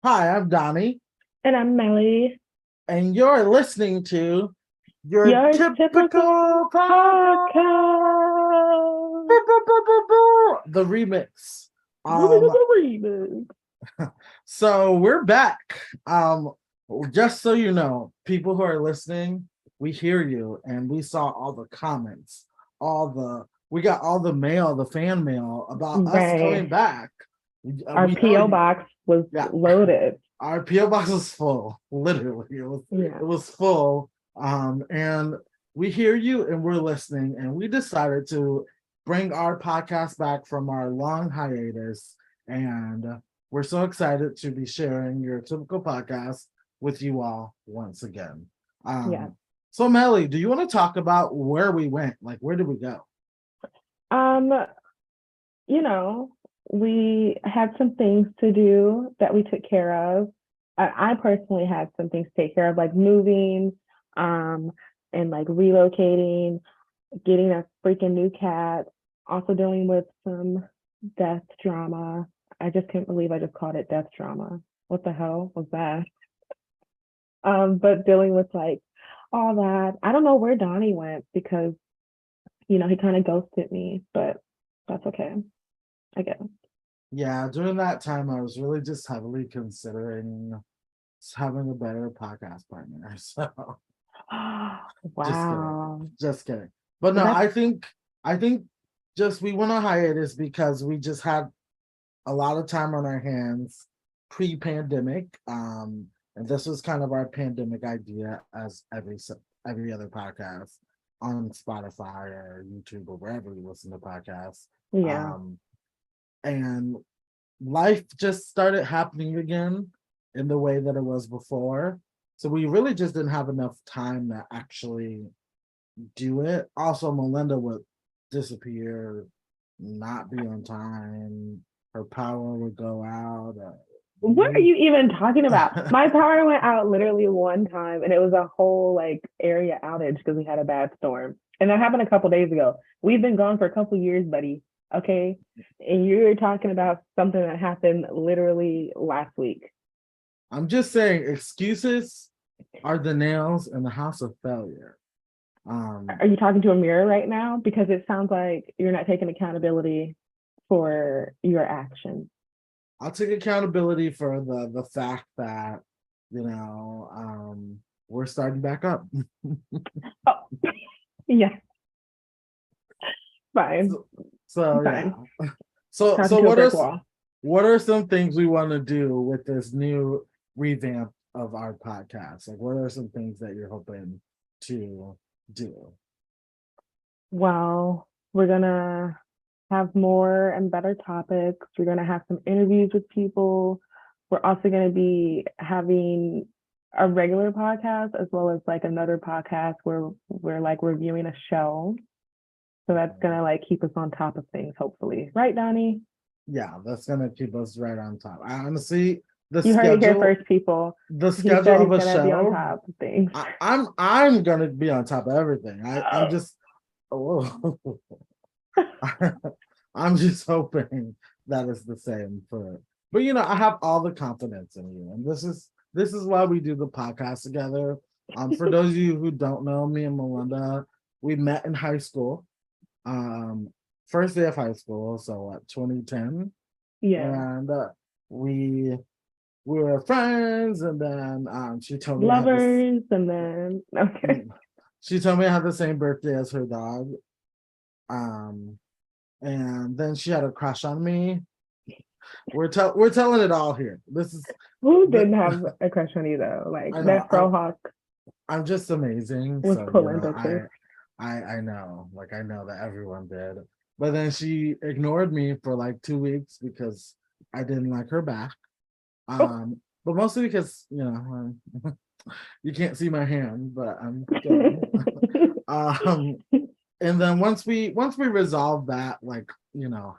Hi, I'm Donnie, And I'm Melly, and you're listening to your your typical typical podcast. the remix. Um, Remix. so we're back. Um, just so you know, people who are listening, we hear you, and we saw all the comments, we got all the mail, the fan mail about us coming Right. back. We, Our we know P.O. you. box was Yeah, loaded. our PO box was full. Literally, it Yeah. was full. And we hear you, and we're listening, and we decided to bring our podcast back from our long hiatus, and we're so excited to be sharing your typical podcast with you all once again. Yeah. So Melly, do you want to talk about where we went? Like, where did we go? Um, you know, we had some things to do that we took care of. I personally had some things to take care of, like moving, um, and like relocating, getting a freaking new cat, also dealing with some death drama. I just can't believe I just called it death drama. What the hell was that? But dealing with like all that. I don't know where Donnie went because, he kind of ghosted me, but that's okay, I guess. Yeah, during that time, I was really just heavily considering having a better podcast partner. So just kidding. Wow. Just kidding. But no, That's I think just we went on hiatus because we just had a lot of time on our hands pre-pandemic. And this was kind of our pandemic idea as every other podcast on Spotify or YouTube or wherever you listen to podcasts. yeah. Um, and life just started happening again in the way that it was before. So we really just didn't have enough time to actually do it. Also, Melinda would disappear, not be on time. Her power would go out. What are We, you even talking about? My power went out literally one time and it was a whole like area outage because we had a bad storm. And that happened a couple days ago. We've been gone for a couple years, buddy. Okay. And you're talking about something that happened literally last week. I'm just saying, excuses are the nails in the house of failure. Um, Are you talking to a mirror right now? Because it sounds like you're not taking accountability for your actions. I'll take accountability for the fact that you know we're starting back up. Oh, yeah, fine, So yeah. fine. So Talking so to a what are brick wall. what are some things we want to do with this new revamp of our podcast? Like, what are some things that you're hoping to do? Well, we're gonna have more and better topics. We're gonna have some interviews with people. We're also gonna be having a regular podcast as well as like another podcast where we're like reviewing a show. So that's gonna like keep us on top of things, hopefully. Right, Donnie? Yeah, that's gonna keep us right on top. I honestly, the You heard it here schedule, first, people. the He schedule said of he's a gonna be on show, top of things. I'm gonna be on top of everything. I'm just, oh, I'm just hoping that it's the same for. But I have all the confidence in you, and this is why we do the podcast together. For those of you who don't know, me and Melinda, we met in high school. Um, First day of high school, so what, 2010, Yeah. and we were friends, and then she told me I had this. Lovers and then okay. She told me I had the same birthday as her dog. Um, and then she had a crush on me. We're telling it all here. This is Who the didn't have a crush on you though? Like I know that Frohawk I'm just amazing. was So pulling bitches. I know, like I know that everyone did. But then she ignored me for like 2 weeks because I didn't like her back. Oh. But mostly because you can't see my hand, but I'm kidding. um, and then once we resolved that, like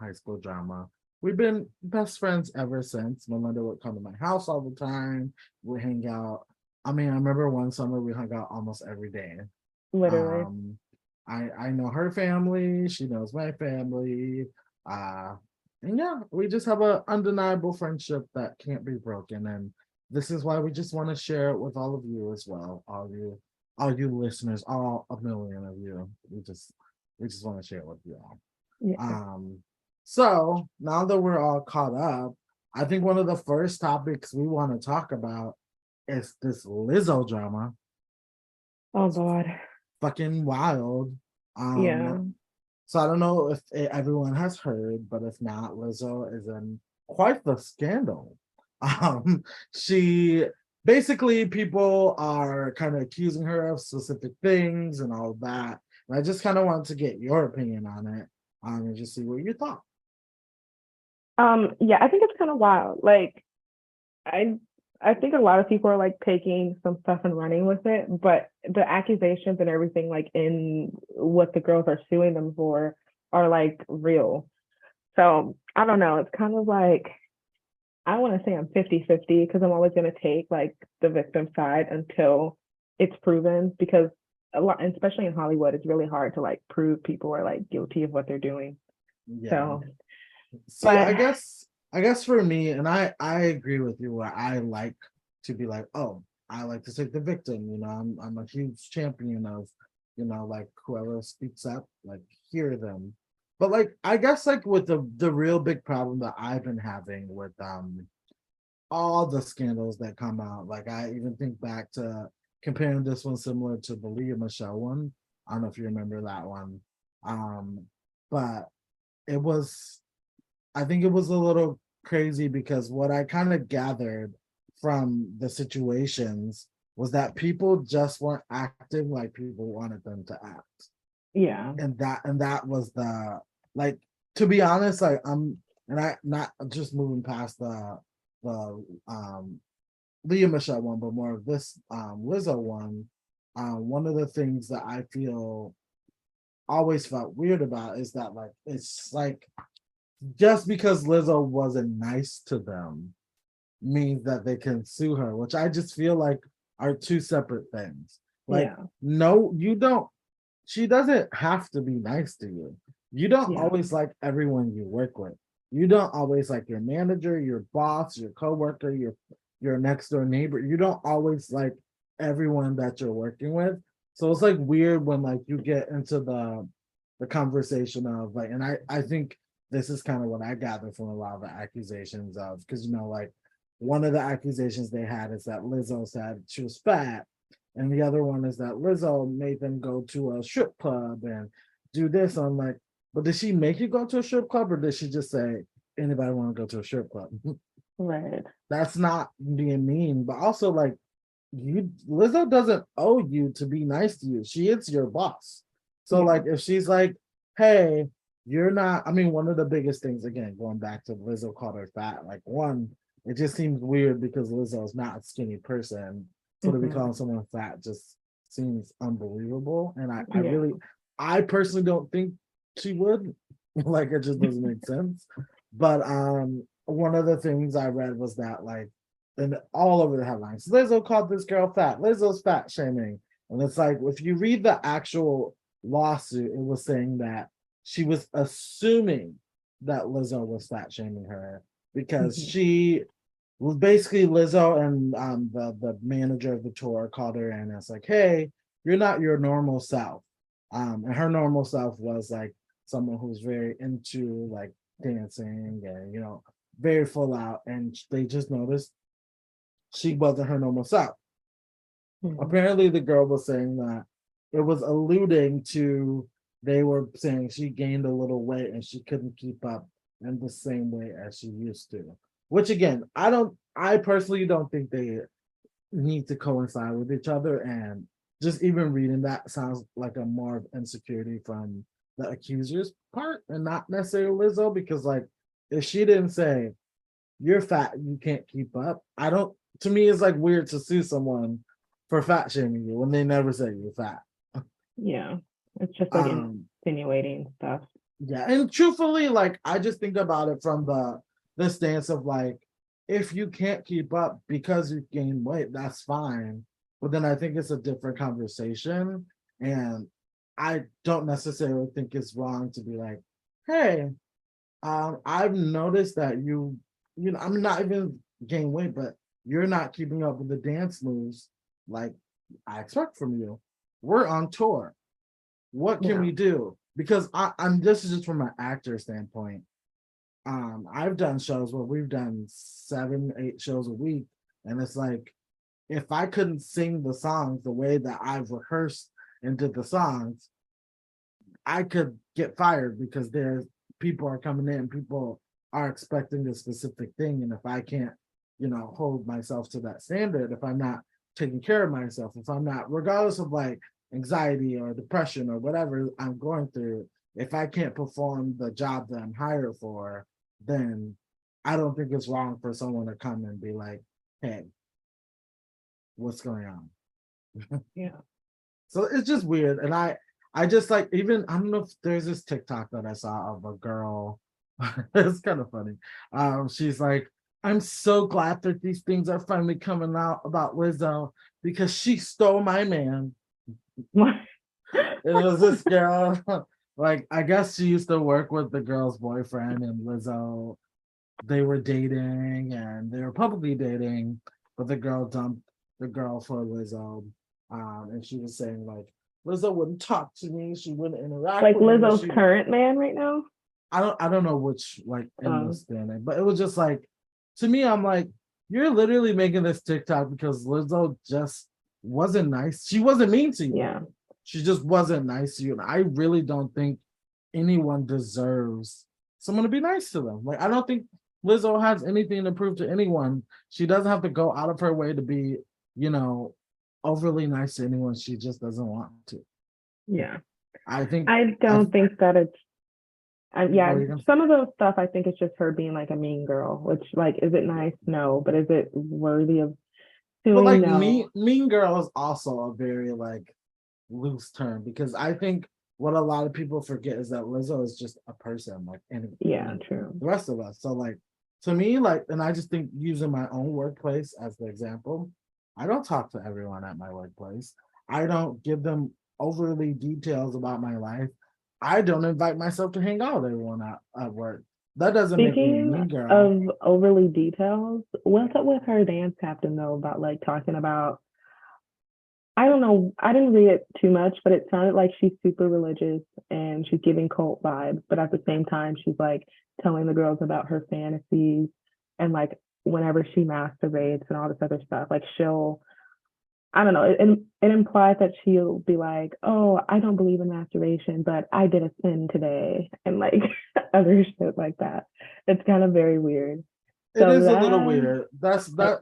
high school drama, we've been best friends ever since. Melinda would come to my house all the time. We hang out. I mean, I remember one summer we hung out almost every day. Literally. um I know her family, she knows my family. uh And yeah, we just have an undeniable friendship that can't be broken. And this is why we just want to share it with all of you as well. All you listeners, all a million of you. We just want to share it with you all. Yeah. Um, so now that we're all caught up, I think one of the first topics we want to talk about is this Lizzo drama. Oh God. Fucking wild. Yeah. So I don't know if everyone has heard, but if not, Lizzo is in quite the scandal. She basically, people are kind of accusing her of specific things and all of that. And I just kind of want to get your opinion on it, and just see what you thought. Yeah, I think it's kind of wild. Like I I think a lot of people are like taking some stuff and running with it, but the accusations and everything like in what the girls are suing them for are like real. So I don't know. It's kind of like I want to say I'm 50-50 because I'm always going to take like the victim side until it's proven because a lot, especially in Hollywood, it's really hard to like prove people are like guilty of what they're doing. Yeah. So, See, but I guess for me, and I agree with you where I like to be like, oh, I like to take the victim, I'm a huge champion of, like whoever speaks up, like hear them. But like I guess like with the real big problem that I've been having with all the scandals that come out, like I even think back to comparing this one similar to the Leah Michelle one. I don't know if you remember that one. Um, but it was I think it was a little crazy because what I kind of gathered from the situations was that people just weren't acting like people wanted them to act. yeah, And that was the like to be honest, like and I not just moving past the Leah Michelle one, but more of this Lizzo one. One of the things that I feel always felt weird about is that like it's like just because Lizzo wasn't nice to them means that they can sue her, which I just feel like are two separate things. Like, yeah, no, you don't, she doesn't have to be nice to you. You don't yeah, always like everyone you work with. You don't always like your manager, your boss, your coworker, your next door neighbor. You don't always like everyone that you're working with. So it's like weird when like you get into the conversation of like, and I think this is kind of what I gather from a lot of the accusations of because like one of the accusations they had is that Lizzo said she was fat, and the other one is that Lizzo made them go to a strip club and do this. I'm like, but did she make you go to a strip club, or did she just say anybody want to go to a strip club? right, That's not being mean, but also like you Lizzo doesn't owe you to be nice to you. She is your boss. So yeah, like if she's like, hey, you're not, I mean, one of the biggest things again, going back to Lizzo called her fat, like one, it just seems weird because Lizzo is not a skinny person. So to be hmm, calling someone fat just seems unbelievable. And I yeah, really I personally don't think she would. Like it just doesn't make sense. But one of the things I read was that like and all over the headlines. Lizzo called this girl fat. Lizzo's fat shaming. And it's like, if you read the actual lawsuit, it was saying that she was assuming that Lizzo was fat shaming her because hmm, she was basically Lizzo and the manager of the tour called her in and it's like, hey, you're not your normal self. And her normal self was like someone who's very into like dancing and very full out. And they just noticed she wasn't her normal self. hmm, Apparently, the girl was saying that it was alluding to they were saying she gained a little weight and she couldn't keep up in the same way as she used to. Which again, I personally don't think they need to coincide with each other. And just even reading that sounds like a more of insecurity from the accuser's part and not necessarily Lizzo, because like if she didn't say you're fat, you can't keep up. I don't. To me, it's like weird to sue someone for fat shaming you when they never say you're fat. yeah. It's just like Um, insinuating stuff. yeah, and truthfully, like I just think about it from the stance of like, if you can't keep up because you gain weight, that's fine. But then I think it's a different conversation, and I don't necessarily think it's wrong to be like, hey, I've noticed that I'm not even gain weight, but you're not keeping up with the dance moves like I expect from you. We're on tour. What can Yeah. we do? Because I'm this is just from an actor standpoint. I've done shows where we've done 7, 8 shows a week, and it's like if I couldn't sing the songs the way that I've rehearsed and did the songs, I could get fired because there's people are coming in, people are expecting a specific thing. And if I can't, hold myself to that standard, if I'm not taking care of myself, if I'm not, regardless of like anxiety or depression or whatever I'm going through, if I can't perform the job that I'm hired for, then I don't think it's wrong for someone to come and be like, hey, what's going on? Yeah. So it's just weird. And I just like, even I don't know if there's this TikTok that I saw of a girl. It's kind of funny. She's like, I'm so glad that these things are finally coming out about Lizzo because she stole my man. It was this girl, like I guess she used to work with the girl's boyfriend and Lizzo. They were dating and they were publicly dating, but the girl dumped the girl for Lizzo. And she was saying like Lizzo wouldn't talk to me, she wouldn't interact Like with me. Lizzo's current man right now. I don't know which like endless standing, but it was just like to me, I'm like, you're literally making this TikTok because Lizzo just wasn't nice. She wasn't mean to you. Yeah. She just wasn't nice to you. And I really don't think anyone deserves someone to be nice to them. Like I don't think Lizzo has anything to prove to anyone. She doesn't have to go out of her way to be, overly nice to anyone. She just doesn't want to. Yeah. I think I don't think that it's yeah, What are you gonna- some of those stuff I think it's just her being like a mean girl, which like is it nice? No, but is it worthy of but doing? like No. mean girl is also a very like loose term because I think what a lot of people forget is that Lizzo is just a person like any Yeah, true. the rest of us. So like to me, like, and I just think using my own workplace as the example, I don't talk to everyone at my workplace. I don't give them overly details about my life. I don't invite myself to hang out with everyone at work. That doesn't make me a Speaking mean girl. of overly details, what's up with her dance captain though about like talking about I don't know, I didn't read it too much, but it sounded like she's super religious and she's giving cult vibes, but at the same time she's like telling the girls about her fantasies and like whenever she masturbates and all this other stuff, like she'll I don't know. It implies that she'll be like, "Oh, I don't believe in masturbation, but I did a sin today," and like other shit like that. It's kind of very weird. It So is a little that weird. That's I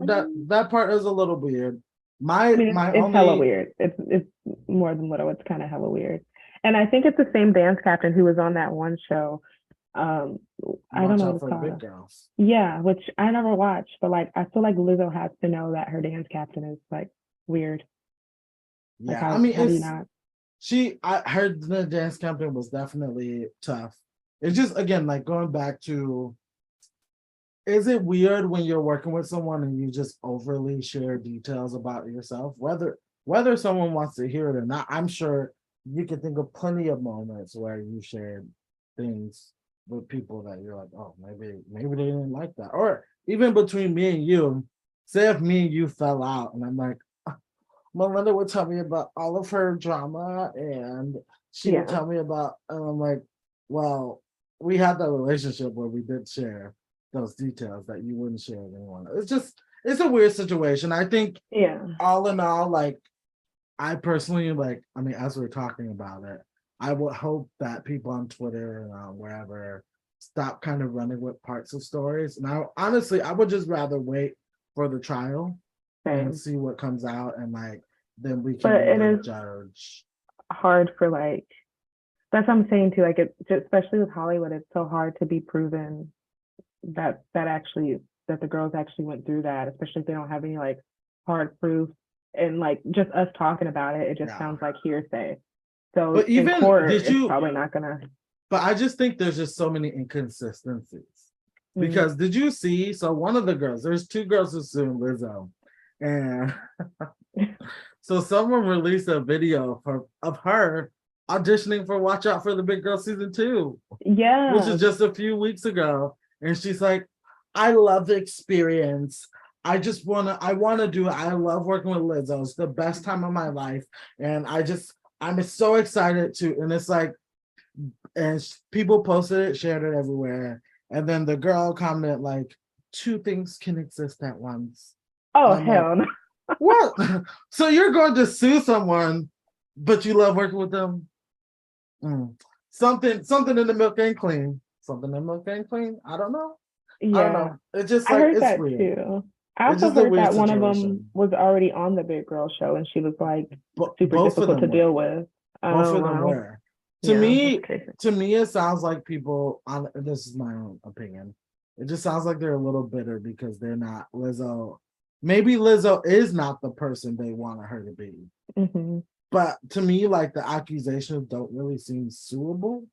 that part is a little weird. mean, My it's hella only weird. It's more than little. It's kind of hella weird. And I think it's the same dance captain who was on that one show. Um, I don't watch know what out it's for the big called. girls. Yeah, which I never watched, but like I feel like Lizzo has to know that her dance captain is like weird. Like Yeah, I mean how do you it's not? I heard the dance campaign was definitely tough. It's just again like going back to is it weird when you're working with someone and you just overly share details about yourself, whether someone wants to hear it or not? I'm sure you can think of plenty of moments where you shared things with people that you're like, oh, maybe they didn't like that. Or even between me and you, say if me and you fell out and I'm like, Melinda would tell me about all of her drama and she would Yeah. tell me about, and I'm like, well, we had that relationship where we did share those details that you wouldn't share with anyone. It's a weird situation. I think Yeah. all in all, like, I personally, like, I mean, as we're talking about it, I would hope that people on Twitter and wherever stop kind of running with parts of stories. And honestly, I would just rather wait for the trial and Same. see what comes out and like then we But can it really is judge. hard for like that's what I'm saying too. Like it just, especially with Hollywood, it's so hard to be proven that actually that the girls actually went through that, especially if they don't have any like hard proof. And like just us talking about it, it just Yeah. sounds like hearsay. So But in even court, did it's you probably not gonna. but I just think there's just so many inconsistencies. Mm, Because did you see? So one of the girls, there's two girls who sued Lizzo, and so someone released a video of her auditioning for Watch Out for the Big Girl season 2, which Yeah. is just a few weeks ago. And she's like, I love the experience. I wanna do it. I love working with Lizzo. It's the best time of my life. And I'm so excited to, and it's like, and people posted it, shared it everywhere. And then the girl commented like, two things can exist at once. Oh, And I'm like, hell no. what? So you're going to sue someone, but you love working with them? Something in the milk ain't clean. Something in the milk ain't clean. I don't know. I don't Yeah, know. It's just I like, heard it's that weird. too. I It's also just a heard weird that one of them situation. was already on the Big Girl show and she was like But super both of difficult to them were. deal with. Both Oh, of them wow. were. Yeah, that's crazy. To me, it sounds like people on this is my own opinion. It just sounds like they're a little bitter because they're not Lizzo. Maybe Lizzo is not the person they wanted her to be. Hmm. But to me, like the accusations don't really seem suable.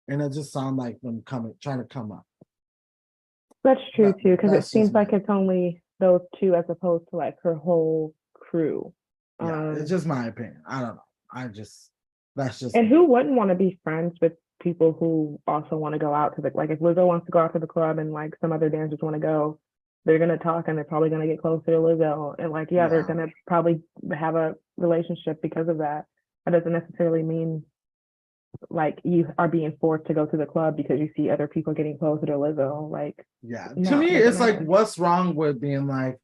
And it just sounds like them trying to come up. That's true too, because it That's seems just like me. it's only those two as opposed to like her whole crew. Yeah, it's just my opinion. I don't know. That's just And me. who wouldn't want to be friends with people who also want to go out to the, like if Lizzo wants to go out to the club and like some other dancers want to go, they're gonna talk and they're probably gonna get closer to Lizzo. And like, yeah, they're Yeah. gonna probably have a relationship because of that. That doesn't necessarily mean like you are being forced to go to the club because you see other people getting closer to Lizzo. Like, Yeah. To no, me, it doesn't it's like, matter. what's wrong with being like,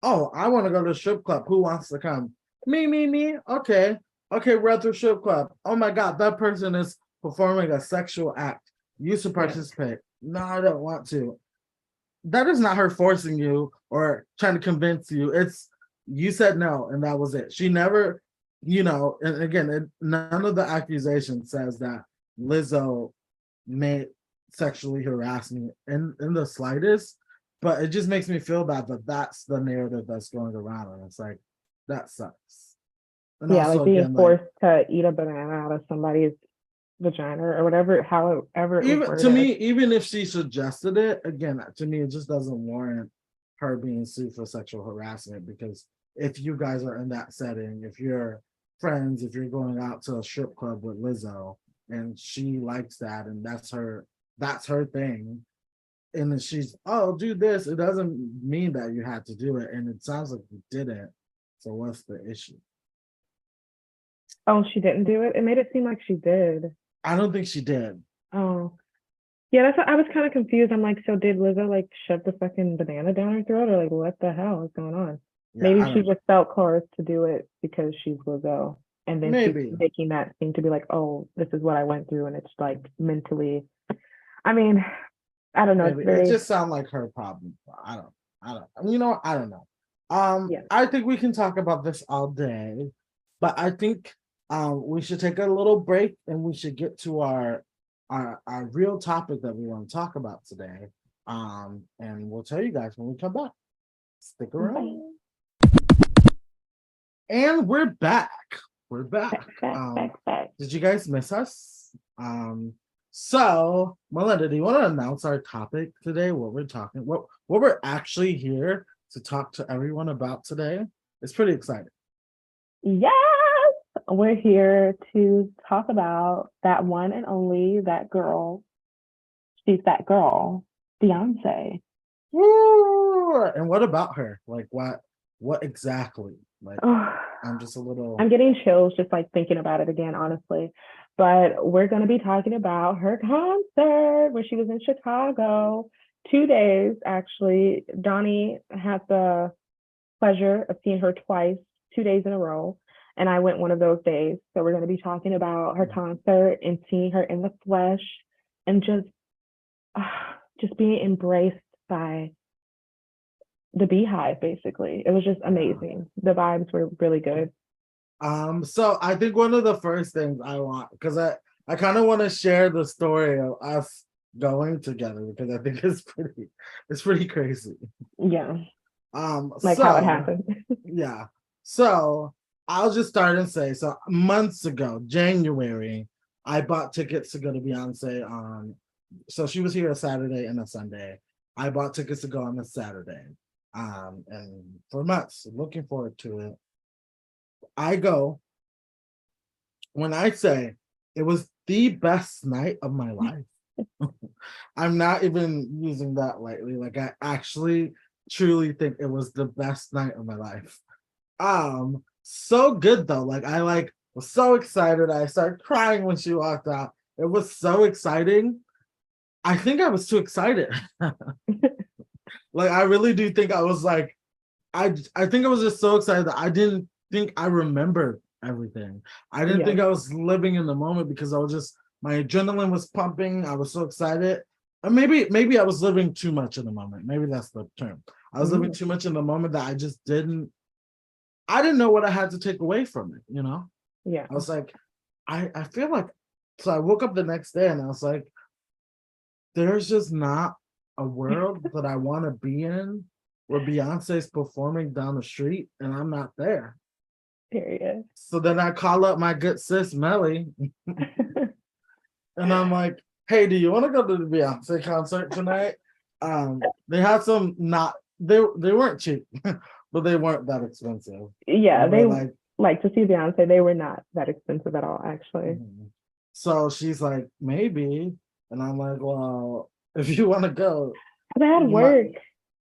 oh, I want to go to a strip club. Who wants to come? Me. Okay. Okay, we're at the strip club. Oh my God, that person is performing a sexual act. You should Yeah. participate. No, I don't want to. That is not her forcing you or trying to convince you. It's you said no, and that was it. She never, and again, none of the accusation says that Lizzo may sexually harass me in the slightest, but it just makes me feel bad that that's the narrative that's going around, and it's like that sucks. And Yeah, like also, being again, like forced to eat a banana out of somebody's vagina or whatever, however it was even to worded. me, even if she suggested it, again, to me, it just doesn't warrant her being sued for sexual harassment because if you guys are in that setting, if you're friends, if you're going out to a strip club with Lizzo and she likes that and that's her thing, and then she's, oh, do this, it doesn't mean that you had to do it, and it sounds like you didn't. So what's the issue? Oh, she didn't do it? It made it seem like she did. I don't think she did. Oh. Yeah, that's what I was kind of confused. I'm like, so did Lizzo like shove the fucking banana down her throat or like what the hell is going on? Yeah, Maybe I she don't know. just felt coerced to do it because she's Lizzo. And then she's Maybe. making that seem to be like, oh, this is what I went through. And it's like mentally, I mean, I don't know. It's Maybe it very, just sounds like her problem. I don't. I don't know. yeah. I think we can talk about this all day, but I think we should take a little break and we should get to our real topic that we want to talk about today. And we'll tell you guys when we come back. Stick Bye. around. And we're back. We're back. Back. Did you guys miss us? So Melinda, do you want to announce our topic today? What we're actually here to talk to everyone about today? It's pretty exciting. Yes, we're here to talk about that one and only that girl. She's that girl, Beyoncé. Woo! And what about her? Like what exactly? Like I'm just a little I'm getting chills just like thinking about it again, honestly. But we're going to be talking about her concert where she was in Chicago. 2 days, actually. Donnie had the pleasure of seeing her twice, 2 days in a row. And I went one of those days. So we're going to be talking about her concert and seeing her in the flesh and just being embraced by the beehive, basically. It was just amazing. The vibes were really good. So I think one of the first things I want, because I kind of want to share the story of us going together because I think it's pretty crazy. Yeah. Like So how it happened. yeah. So I'll just start and say, so months ago, January, I bought tickets to go to Beyonce on, so she was here a Saturday and a Sunday. I bought tickets to go on a Saturday. And for months, looking forward to it. I go, when I say It was the best night of my life. I'm not even using that lightly. Like I actually truly think it was the best night of my life. So good though. Like I was so excited. I started crying when she walked out. It was so exciting. I think I was too excited. Like I really do think I was like, I think I was just so excited that I didn't think I remembered everything. I didn't think I was living in the moment because I was just my adrenaline was pumping. I was so excited. And maybe I was living too much in the moment. Maybe that's the term. I was living too much in the moment that I didn't know what I had to take away from it, you know? Yeah. I was like, I feel like, so I woke up the next day and I was like, there's just not a world that I want to be in where Beyonce's performing down the street and I'm not there. Period. So then I call up my good sis Melly and I'm like, hey, do you want to go to the Beyonce concert tonight? They had some they weren't cheap, but they weren't that expensive. Yeah, they like to see Beyonce. They were not that expensive at all, actually. So she's like, maybe. And I'm like, well, if you want to go. I had work.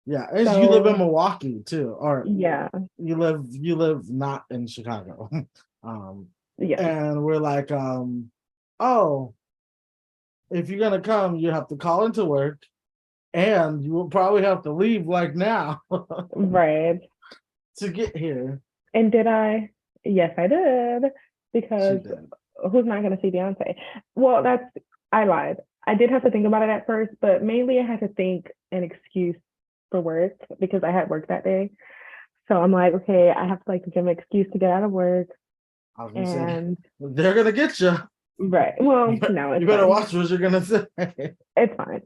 Yeah, so, you live in Milwaukee too, or yeah, you live not in Chicago. And we're like, oh, if you're gonna come, you have to call into work, and you will probably have to leave like now, right, to get here. And did I? Yes, I did, because who's not gonna see Beyonce? Well, I lied. I did have to think about it at first, but mainly I had to think an excuse for work because I had work that day. So I'm like, okay, I have to like give an excuse to get out of work. And they're gonna get you. Right. Well, no, it's you better watch what you're gonna say. It's fine.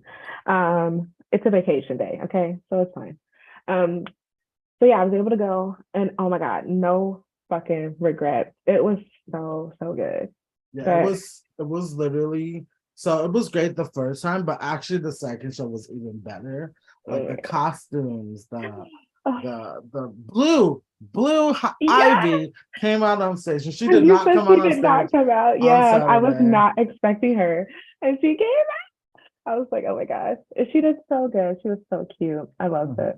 It's a vacation day, okay? So it's fine. So yeah, I was able to go, and oh my God, no fucking regrets. It was so good. Yeah, it was literally, so it was great the first time, but actually the second show was even better. Like the costumes, the blue Ivy came out on stage, and she did not come out on stage. Yeah, I was not expecting her, and she came out. I was like, oh my gosh, she did so good. She was so cute. I loved it.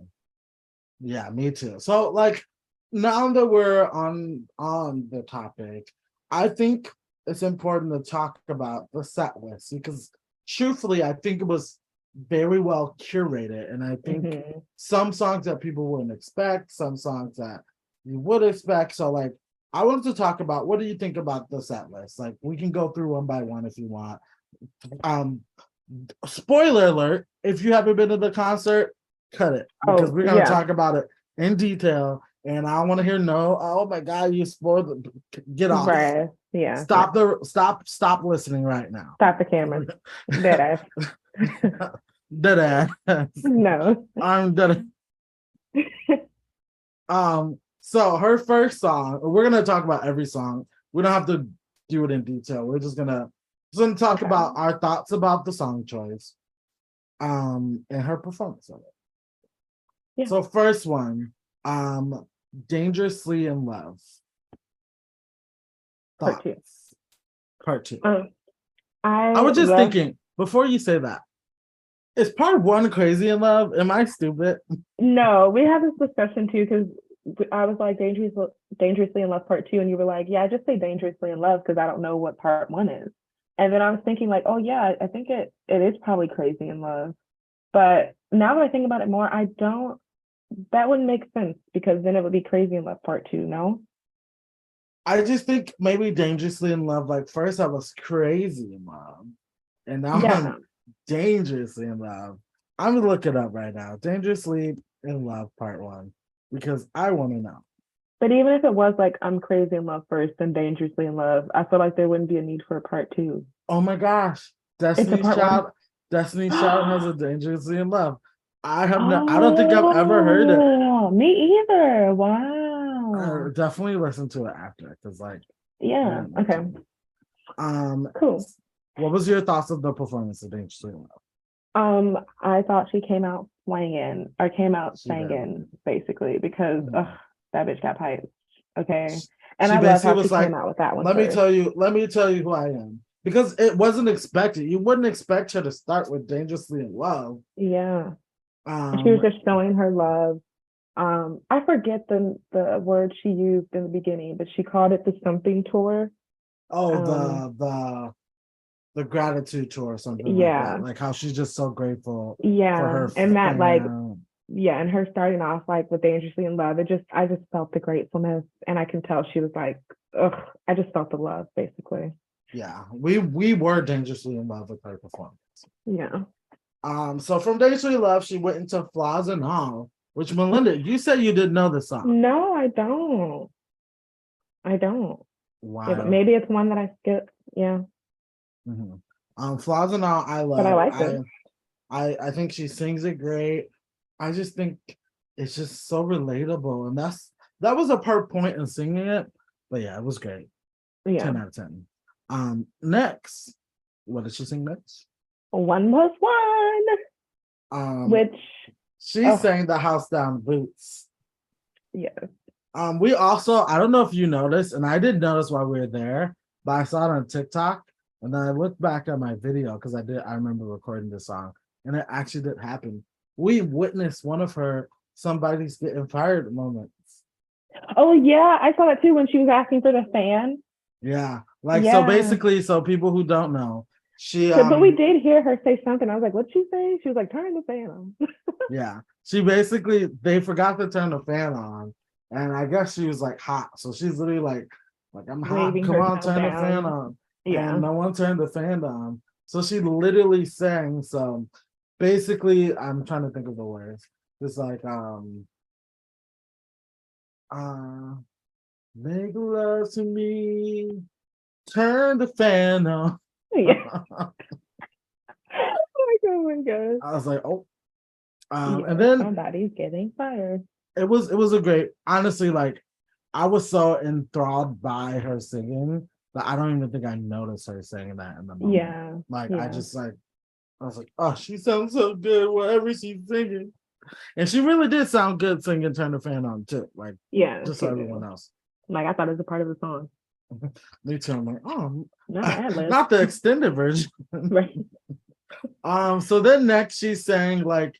Yeah, me too. So like, now that we're on the topic, I think it's important to talk about the set list because truthfully, I think it was very well curated, and I think some songs that people wouldn't expect, some songs that you would expect. So like, I wanted to talk about, what do you think about the set list? Like, we can go through one by one if you want. Spoiler alert, if you haven't been to the concert, cut it, because we're gonna talk about it in detail, and I want to hear oh my God, you spoiled it. Get off. Right. Yeah. Stop listening right now. Stop the camera. Dead ass. Dead ass. No. I'm dead. So her first song, we're gonna talk about every song. We don't have to do it in detail. We're just gonna talk about our thoughts about the song choice, and her performance of it. Yeah. So first one, Dangerously in Love. Thoughts? Part two. I was just thinking, before you say that, is part one Crazy in Love? Am I stupid? No, we had this discussion too, because I was like, Dangerously in Love part two, and you were like, yeah, just say Dangerously in Love because I don't know what part one is. And then I was thinking like, oh yeah, I think it is probably Crazy in Love. But now that I think about it more, that wouldn't make sense, because then it would be Crazy in Love part two, no? I just think maybe Dangerously in Love, like first I was crazy in love, and now I'm dangerously in love. I'm gonna look it up right now. Dangerously in Love part one, because I want to know. But even if it was like I'm crazy in love first, then Dangerously in Love, I feel like there wouldn't be a need for a part two. Oh my gosh. Destiny's Child has a Dangerously in Love. I don't think I've ever heard it. Me either. Wow. Definitely listen to it after, because like, yeah. Okay. Cool. What was your thoughts of the performance of Dangerously in Love? I thought she came out singing, basically, because that bitch got piped. Okay. And she I love basically how she was like, came out with that one let me first. tell you who I am. Because it wasn't expected. You wouldn't expect her to start with Dangerously in Love. Yeah. And she was Um, just showing her love. I forget the word she used in the beginning, but she called it the something tour. oh, Um, the gratitude tour or something like that. yeah. Like how she's just so grateful for Yeah. her And that like fan. yeah, and her starting off like with Dangerously in Love, I just felt the gratefulness and I can tell she was like, ugh, I just felt the love basically. Yeah, we were dangerously in love with her performance. Yeah. So from Dangerously in Love, she went into Flaws and All, which Melinda, you said you didn't know the song. No, I don't. I don't. Yeah, but Wow. maybe it's one that I skipped. Yeah. Flaws and All, I But I love. liked it. I think she sings it great. I just think it's just so relatable, and that was a per point in singing it. But yeah, it was great. Yeah. 10 out of 10. Next, what did she sing next? 1+1. Which She sang The House Down Boots. yes. We also, I don't know if you noticed, and I didn't notice while we were there, but I saw it on TikTok, and then I looked back at my video because I remember recording this song, and it actually did happen. We witnessed one of her somebody's getting fired moments. Oh yeah, I saw that too when she was asking for the fan. Yeah, like so Yeah. basically, so people who don't know, she But we did hear her say something. I was like, what'd she say? She was like, turn the fan on. yeah, she basically they forgot to turn the fan on, and I guess she was like hot, so she's literally like I'm hot, Waving come on, herself turn the fan down. on, Yeah. and no one turned the fan on, so she literally sang some. Basically, I'm trying to think of the words. It's like uh make love to me, turn the fan on. Yeah. Oh my god. I was like, oh, Yeah, and then somebody's getting fired. it was a great, honestly, like I was so enthralled by her singing that I don't even think I noticed her saying that in the moment. Yeah. Like Yeah. I was like, oh, she sounds so good whatever she's singing. And she really did sound good singing Turn the Fan On too. Like Yeah. just like everyone else. Like I thought it was a part of the song. Me too. I'm like, oh, Not not the extended version. right. So then next she sang like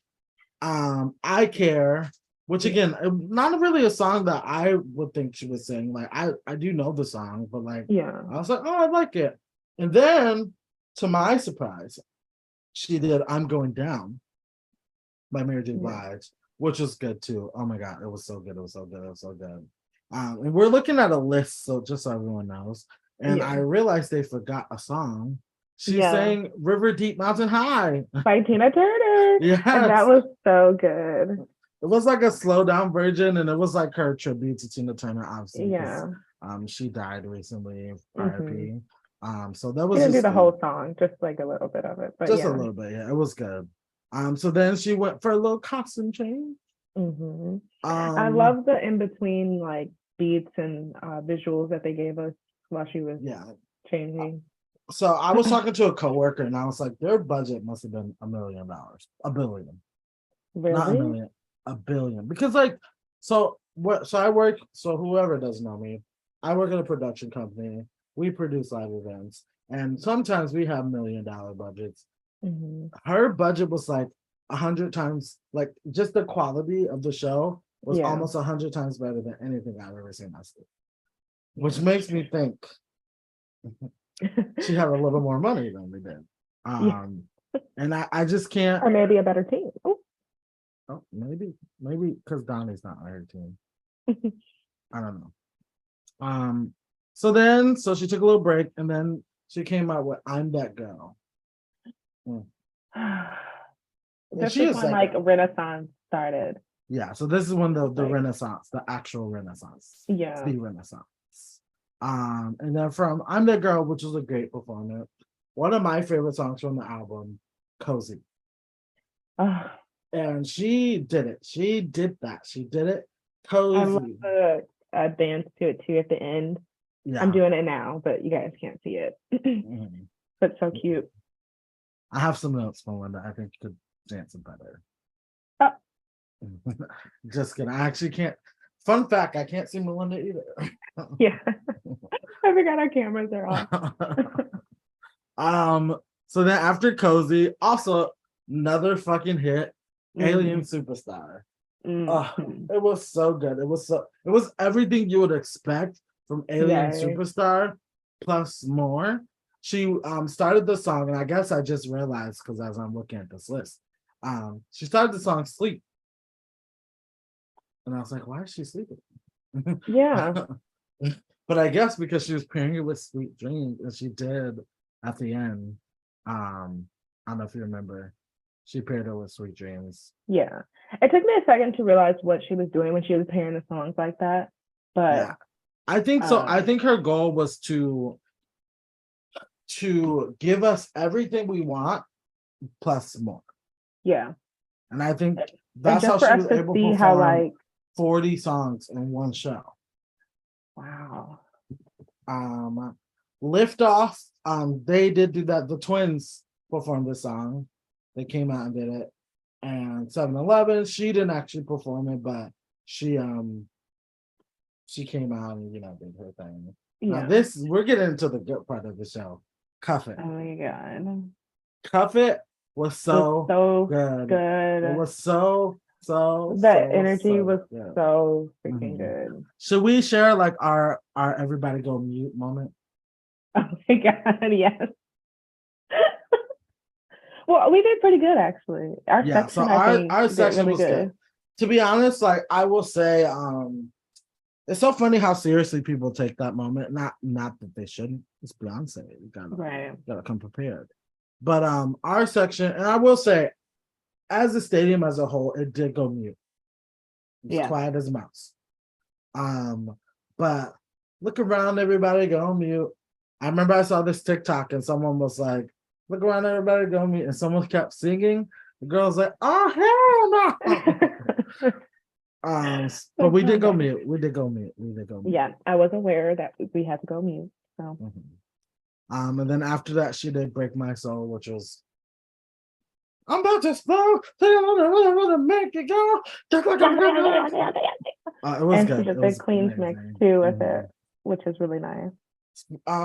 I Care, which again, not really a song that I would think she would sing. Like I do know the song, but like Yeah. I was like, oh, I like it. And then to my surprise, she did I'm Going Down by Mary J. Blige, which was good too. Oh my god, it was so good. It was so good. It was so good. And we're looking at a list, so just so everyone knows. And I realized they forgot a song. She sang River Deep Mountain High by Tina Turner. Yes. And that was so good. It was like a slow down version, and it was like her tribute to Tina Turner, obviously. Yeah. She died recently, R.I.P. So that was She didn't do just the whole song, just like a little bit of it. But just a little bit, yeah. It was good. So then she went for a little costume change. I love the in between like beats and visuals that they gave us while she was changing. So I was talking to a coworker, and I was like, their budget must have been $1 million, $1 billion, really? Not $1 million, $1 billion. Because like, so what? So I work. So whoever doesn't know me, I work in a production company. We produce live events, and sometimes we have $1 million budgets. Her budget was like 100 times, like just the quality of the show was almost 100 times better than anything I've ever seen myself, which makes me think she had a little more money than we did. And I just can't. Or maybe a better team. Oh, maybe because Donnie's not on her team. I don't know. So she took a little break, and then she came out with I'm That Girl. This is when like Renaissance started. Yeah, so this is when the Renaissance, the actual Renaissance. Yeah. The Renaissance. And then from I'm That Girl, which was a great performance. One of my favorite songs from the album, Cozy. And she did it. She did that. She did it. Cozy. I love the dance to it too at the end. Yeah. I'm doing it now, but you guys can't see it. But so cute. I have some notes from one that I think could dance it better. Just kidding. I actually can't. Fun fact, I can't see Melinda either. Yeah. I forgot our cameras are off. So then after Cozy, also another fucking hit, Alien Superstar. Mhm. It was so good. It was everything you would expect from Alien Yay. Superstar plus more. She started the song, and I guess I just realized because as I'm looking at this list, she started the song Sleep. And I was like, why is she sleeping? Yeah. But I guess because she was pairing it with Sweet Dreams, and she did at the end. I don't know if you remember, she paired it with Sweet Dreams. Yeah. It took me a second to realize what she was doing when she was pairing the songs like that. But Yeah, I think so. I think her goal was to give us everything we want plus more. Yeah. And I think And that's how just for she us was to able to see how perform like 40 songs in one show. wow. Lift Off, they did do that. The twins performed the song. They came out and did it. And 7-Eleven, she didn't actually perform it, but she came out and did her thing. Now Yeah. we're getting into the good part of the show. Cuff It. Oh my god. Cuff It was so, so good. good. It was so that energy was good. so freaking good. Should we share like our everybody go mute moment? Oh my god, yes. Well, we did pretty good actually. Our Yeah, section, so I think, our did section really was good. To be honest, like I will say, it's so funny how seriously people take that moment. Not that they shouldn't. It's Beyonce. You gotta come prepared. But our section, and I will say, as the stadium as a whole, it did go mute. It's quiet as a mouse. But look around, everybody go mute. I remember I saw this TikTok and someone was like, look around, everybody go mute. And someone kept singing. The girl's like, oh hell no. But we did go mute. We did go mute. Yeah, I was aware that we had to go mute. So and then after that, she did Break My Soul, which was I'm about to explode. I want to make it go. It was and good. she did It the was Queen's mix amazing. too with it, which is really nice.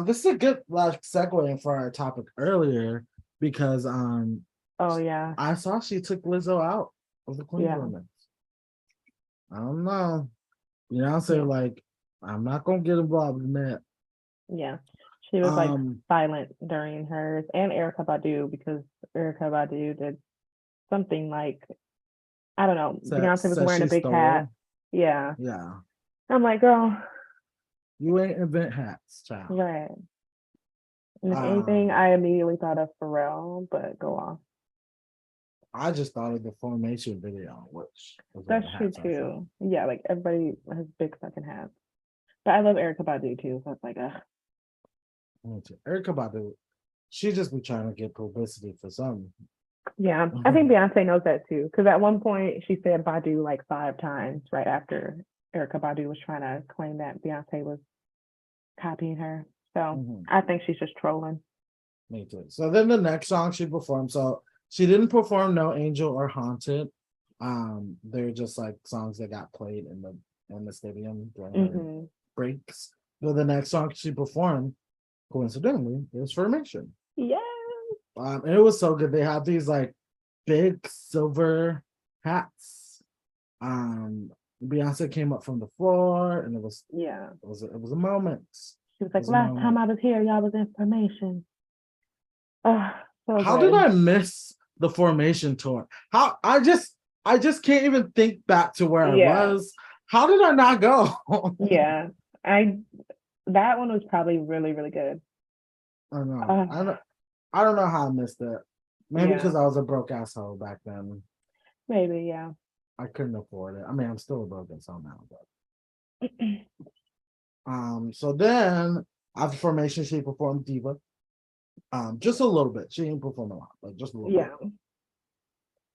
This is a good segue for our topic earlier because oh yeah, I saw she took Lizzo out of the Queen's mix. I don't know. Beyonce like I'm not gonna get involved in that. Yeah, she was like silent during hers, and Erykah Badu, because Erykah Badu did something like I don't know. Beyonce was wearing a big hat. Yeah. I'm like, girl, you ain't invent hats, child. Right. And if anything, I immediately thought of Pharrell, but go on. I just thought of the Formation video, which that's true too. Yeah, like everybody has big fucking hats. But I love Erykah Badu too, so it's like, Erykah Badu, she just be trying to get publicity for something. Yeah, I think Beyonce knows that too, because at one point she said Badu like 5 times right after Erykah Badu was trying to claim that Beyonce was copying her. So I think she's just trolling. Me too. So then the next song she performed, so she didn't perform No Angel or Haunted. They're just like songs that got played in the stadium during breaks. But the next song she performed, coincidentally, was Formation. Yeah. And it was so good. They had these like big silver hats. Beyonce came up from the floor, and it was a moment. She was like, last time I was here, y'all was in Formation. How did I miss the Formation tour? How I just can't even think back to where I was. How did I not go? That one was probably really, really good. I know. I don't know how I missed it. Maybe because I was a broke asshole back then. Maybe, yeah. I couldn't afford it. I mean, I'm still a broke asshole now, but so then after Formation, she performed Diva. Just a little bit. She didn't perform a lot, but just a little bit.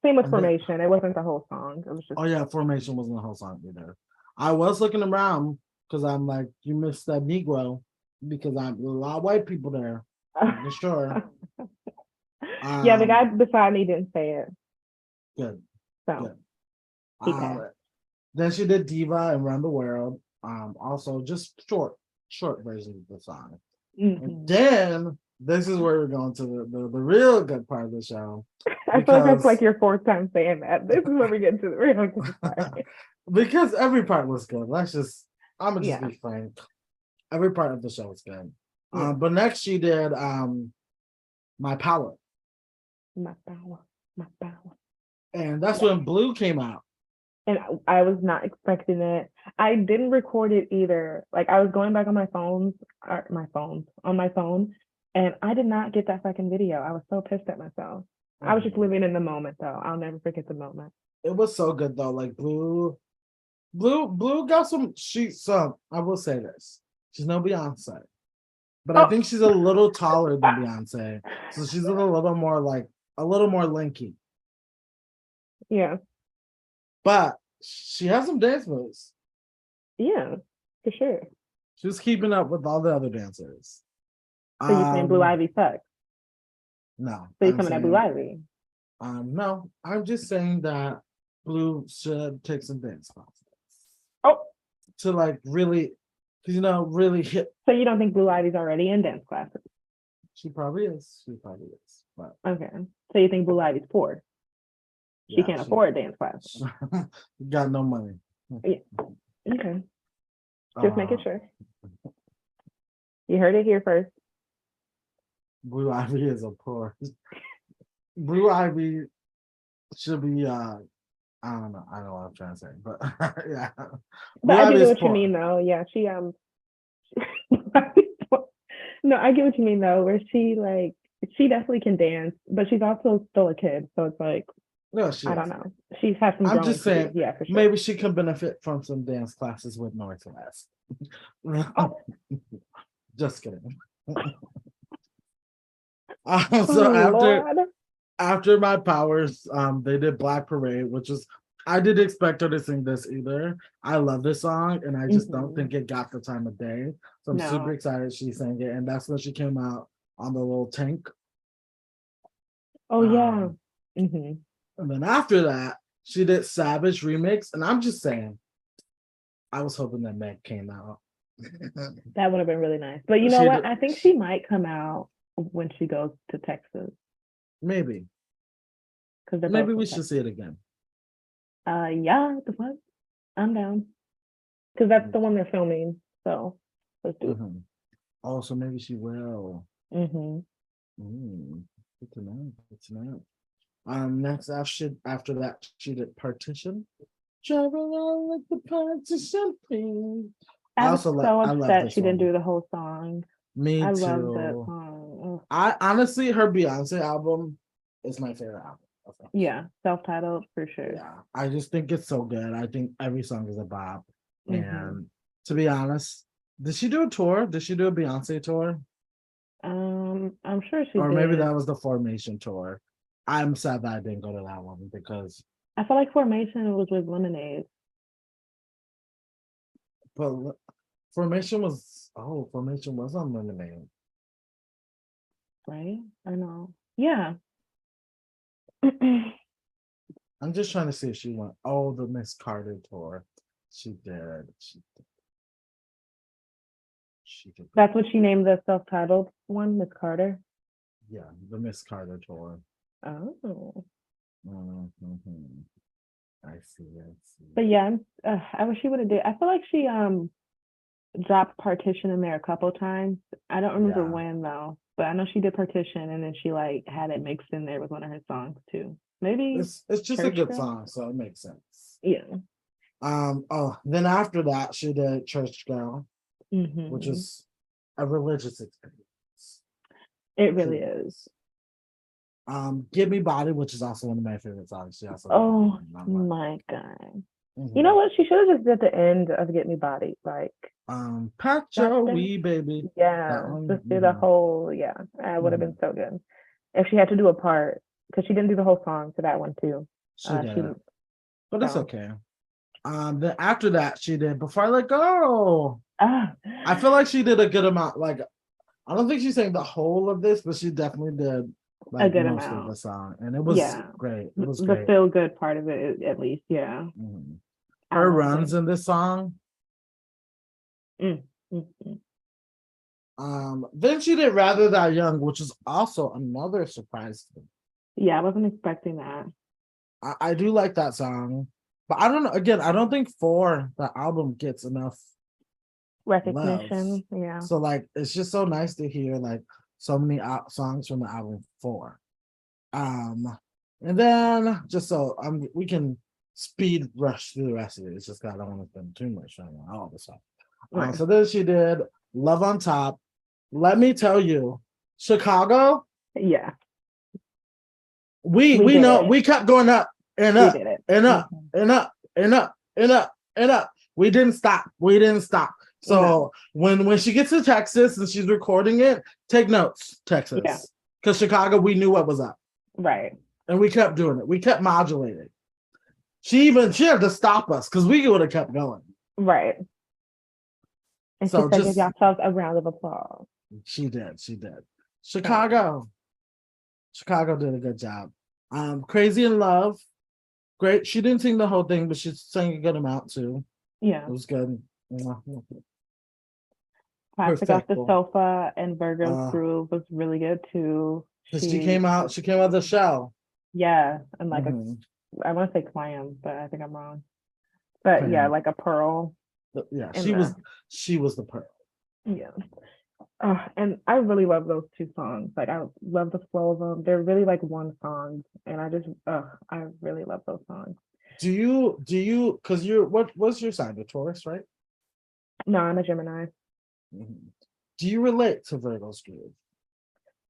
Same with Formation. It wasn't the whole song. It was just Formation wasn't the whole song either. I was looking around because I'm like, you missed that Negro because I'm a lot of white people there. For sure. The guy beside me didn't say it. Good. So good. Then she did Diva and Run the World. Also just short version of the song. And then this is where we're going to the real good part of the show. I feel like that's like your fourth time saying that. This is where we get to the real good part. Because every part was good. I'm gonna just be frank. Every part of the show was good. But next she did My Power. My Power. My Power. And that's when Blue came out. And I was not expecting it. I didn't record it either. Like I was going back on my phone, and I did not get that fucking video. I was so pissed at myself. I was just living in the moment though. I'll never forget the moment. It was so good though. Like Blue got some. I will say this. She's no Beyonce, but I think she's a little taller than Beyonce, so she's a little more lanky. Yeah. But she has some dance moves. Yeah, for sure. She was keeping up with all the other dancers. So you're saying Blue Ivy sucks? No. So you're coming at Blue Ivy? No, I'm just saying that Blue should take some dance classes. Oh. To like really, really hit. So you don't think Blue Ivy's already in dance classes? She probably is. But okay. So you think Blue Ivy's poor? She can't afford dance classes. Got no money. Yeah. Okay. Just making sure. You heard it here first. Blue Ivy is a poor. Blue Ivy should be I don't know what I'm trying to say, but yeah. But I get what you mean though. Yeah, she no, I get what you mean though, where she definitely can dance, but she's also still a kid. So it's like no, I don't know. She's had some. I'm just saying, yeah, for sure. Maybe she can benefit from some dance classes with Northwest. Just kidding. So after My Powers, they did Black Parade, which is I didn't expect her to sing this either. I love this song, and I just don't think it got the time of day. So I'm super excited she sang it, and that's when she came out on the little tank. Oh yeah. And then after that, she did Savage Remix, and I'm just saying, I was hoping that Meg came out. That would have been really nice. But you know what? I think she might come out when she goes to Texas. Maybe. Maybe we should see it again. Yeah, the fuck? I'm down. Because that's the one they're filming. So let's do it. Oh, so maybe she will. Good to know. Good to know. Next after that, she did Partition. Travel on like the partition queen. I was so upset she didn't do the whole song. Me too. I love that song. I honestly, her Beyonce album is my favorite album. Okay. Yeah, self-titled for sure. Yeah, I just think it's so good. I think every song is a bop. And to be honest, did she do a tour? Did she do a Beyonce tour? I'm sure she did. Or maybe that was the Formation tour. I'm sad that I didn't go to that one because I feel like Formation was with Lemonade. But Formation was on Lemonade. Right? I know. Yeah. I'm just trying to see if she went. Oh, the Miss Carter tour. She did. That's what she named the self-titled one, Miss Carter? Yeah, the Miss Carter tour. Oh. I see. But yeah, I wish she would have did. I feel like she dropped Partition in there a couple times. I don't remember when though, but I know she did Partition and then she had it mixed in there with one of her songs too. Maybe it's just a good song, so it makes sense. Yeah. Then after that she did Church Girl, which is a religious experience. It really is. Give Me Body, which is also one of my favorite songs. She also my God. You know what? She should have just did the end of Get Me Body. Like Pat Your Wee Baby. Yeah. Just do the whole, it would have been so good. If she had to do a part, because she didn't do the whole song to that one too. She did. But it's okay. Then after that she did Before I Let Go. I feel like she did a good amount. Like I don't think she sang the whole of this, but she definitely did a good most amount of the song, and it was great. It was the feel good part of it, at least. Yeah. I her loved runs it. in this song. Mm, mm, mm. Then she did Rather That Young, which is also another surprise to me. Yeah, I wasn't expecting that. I do like that song, but I don't know. Again, I don't think For the album gets enough love. Recognition, yeah. So like, it's just so nice to hear like so many songs from the album For. And then just so we can speed rush through the rest of it. It's just 'cause I don't want to spend too much time on all the stuff. Right. So then she did Love on Top. Let me tell you, Chicago. Yeah, We we did know it. we kept going up and We up did it. and up Mhm. and up and up and up and up. We didn't stop. We didn't stop. So No. when she gets to Texas and she's recording it, take notes, Yeah, Texas. Because Chicago, we knew what was up. right. And we kept doing it. We kept modulating. She had to stop us because we would have kept going. Right. And she So said, give just yourselves a round of applause. she did. Chicago did a good job. Crazy in Love, great. She didn't sing the whole thing, but she sang a good amount too. Yeah. It was good. Plastic Off the Perfecto. Sofa and Virgo's Groove was really good too. She came out of the shell. Yeah, and like Mhm. I want to say clam, but I think I'm wrong. But yeah, Clam. like a pearl. Yeah, in she was the pearl. Yeah. And I really love those two songs. Like I love the flow of them. They're really like one song, and I really love those songs. Do you because what's your sign? The Taurus, right? No, I'm a Gemini. Mhm. Do you relate to Virgo's Groove?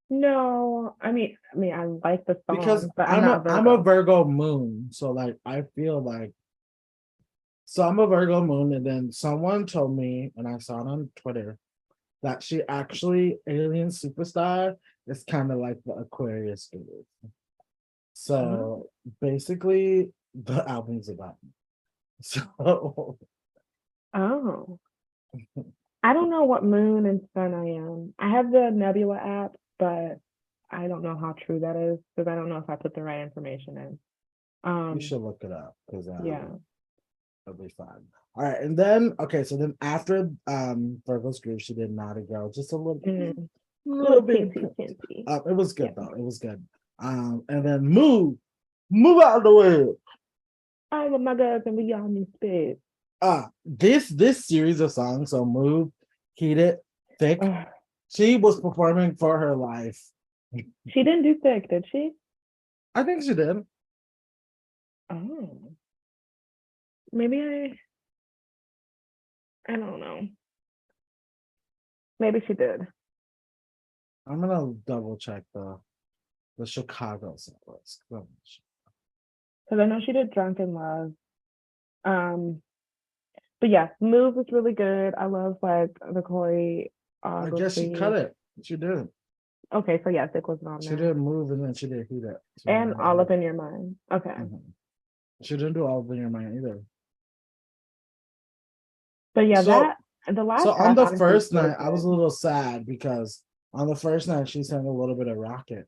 No, I mean, I like the Because songs, but I'm not a I'm a Virgo. Virgo moon, so like I feel like so I'm a Virgo moon, and then someone told me, and I saw it on Twitter, that she actually Alien Superstar is kind of like the Aquarius guru. So basically, the album's about me. So Oh, I don't know what moon and sun I am. I have the Nebula app, but I don't know how true that is because I don't know if I put the right information in. you should look it up because Yeah. it'll be fun. All right, and then okay, so then after Virgo's Groove, she did Naughty Girl, just a Mm. little Little bit. teensy. It was good Yeah. though. It was good. And then move out of the way. I with my girls and we all need space. This series of songs, so Move, Heat It, Thick, Ugh. she was performing for her life. She didn't do thick, did she? I think she did. Oh, maybe I don't know. Maybe she did. I'm gonna double check the Chicago set list. Because I know she did Drunk in Love. But yeah, Move was really good. I love like the I guess she choreography. cut it. She did. Okay, so yeah, thick was on She there. did Move and then she did Heat It. And All Up in Your Mind. Okay. Mhm. She didn't do All Up in Your Mind either. But yeah, So the last so on half the honestly was first really night, I was a good. little sad because on the first night she sang a little bit of Rocket,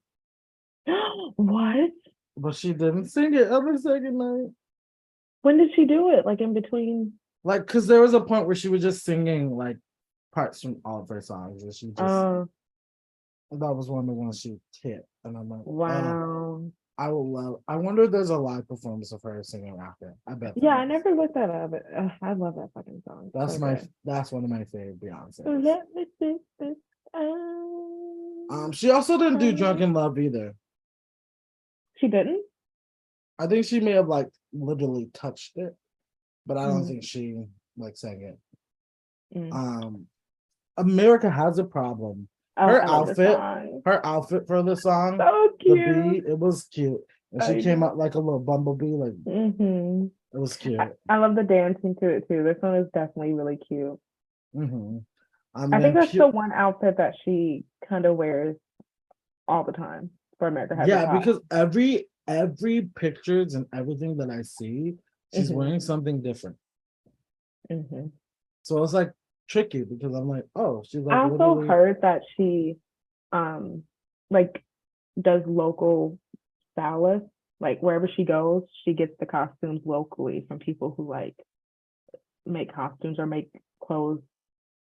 What? but she didn't sing it on the second night. When did she do it? Like in between? Like, cause there was a point where she was just singing like parts from all of her songs, and she just Oh, that was one of the ones she hit, and I'm like, wow. I wonder if there's a live performance of her singing Rocket. I bet Yeah, I there is. never looked that up. I love that fucking song. That's So my good. that's one of my favorite Beyonce's. Let me see this out. She also didn't do Drunk in Love either. She didn't? I think she may have like literally touched it, but I don't Mm, think she like sang it. mm. America Has a Problem. Oh, Her I love this outfit, song. her outfit for the song, So the cute. beat, it was cute. And she I came know. out like a little bumblebee, like Mm-hmm. it was cute. I love the dancing to it too. This one is definitely really cute. Mm-hmm. I think that's the one outfit that she kind of wears all the time for America Has a Yeah, Pop. because every pictures and everything that I see, she's wearing something different. Mm-hmm. So it's like tricky because I'm like, oh, she's like I also literally. heard that she like does local stylists. Like wherever she goes, she gets the costumes locally from people who like make costumes or make clothes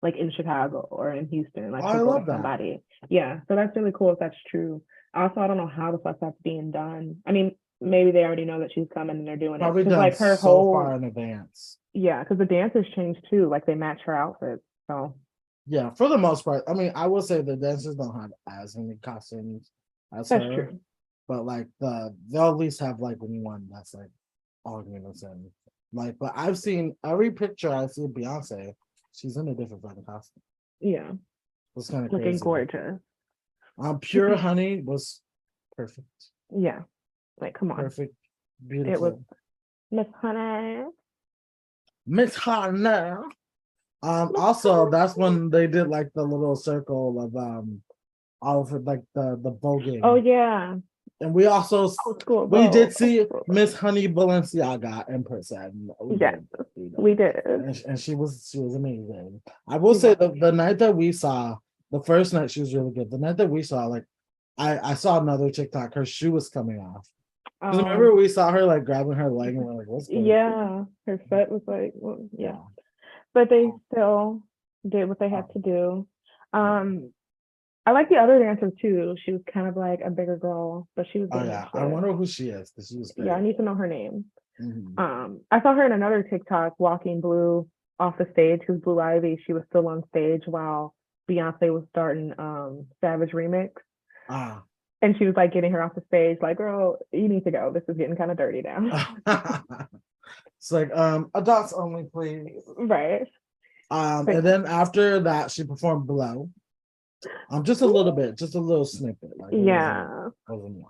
like in Chicago or in Houston, Oh, like I to go to love that. somebody. Yeah, so that's really cool if that's true. Also, I don't know how the fuck that's being done. I mean, maybe they already know that she's coming and they're doing it Probably because done like her so far whole in advance. yeah, because the dancers change too, like they match her outfits. So Yeah, for the most part. I mean, I will say the dancers don't have as many costumes as that's her, true. but like they'll at least have like one that's like all unison. Like, but I've seen every picture I see of Beyonce, she's in a different fucking costume. Yeah, It's kind of looking crazy. gorgeous. Pure Honey was perfect. Yeah, like come on, Perfect, it was beautiful. Miss Honey. Miss Honey. Miss Also Honey. that's when they did like the little circle of all of it, like the Oh voguing. yeah, And we also old school we Vogue. did Old see school Vogue. Miss Honey Balenciaga in person. We Yes, did, you know. we did. And she was amazing. I will She say was. the night that we saw, the first night she was really good. The night that we saw, like I saw another TikTok, her shoe was coming off. Because remember we saw her like grabbing her leg and we're like, what's going on? Yeah, her foot was like, well, yeah. Yeah. But they still did what they had Um, to do. yeah. I like the other dancer too. She was kind of like a bigger girl, but she was Oh getting her yeah. I shit. wonder who she is because she was Yeah, I great. need to know her name. Mhm. I saw her in another TikTok walking Blue off the stage because Blue Ivy, she was still on stage while Beyonce was starting Savage Remix. Ah. And she was like getting her off the stage, like, girl, you need to go. This is getting kind of dirty now. It's like adults only, please. Right. But And then after that, she performed Blow. Just a little bit, just a little snippet. Like it yeah. wasn't long.